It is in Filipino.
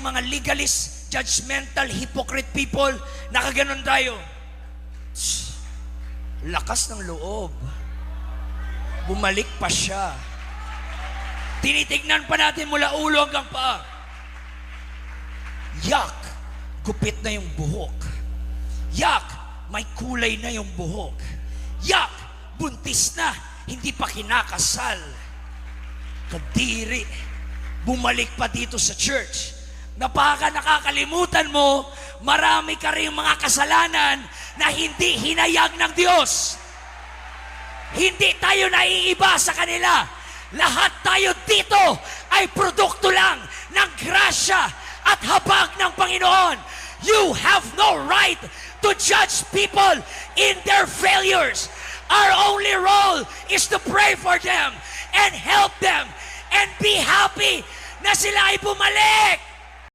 mga legalist, judgmental, hypocrite people, nakaganon tayo. Lakas ng loob. Bumalik pa siya. Tinitignan pa natin mula ulo hanggang paa. Yak, gupit na yung buhok. Yak, may kulay na yung buhok. Yak, buntis na, hindi pa kinakasal. Kadiri, bumalik pa dito sa church. Napaka nakakalimutan mo, marami ka rin mga kasalanan na hindi hinayag ng Diyos. Hindi tayo naiiba sa kanila. Lahat tayo dito ay produkto lang ng grasya at habag ng Panginoon. You have no right to judge people in their failures. Our only role is to pray for them and help them and be happy na sila ay bumalik.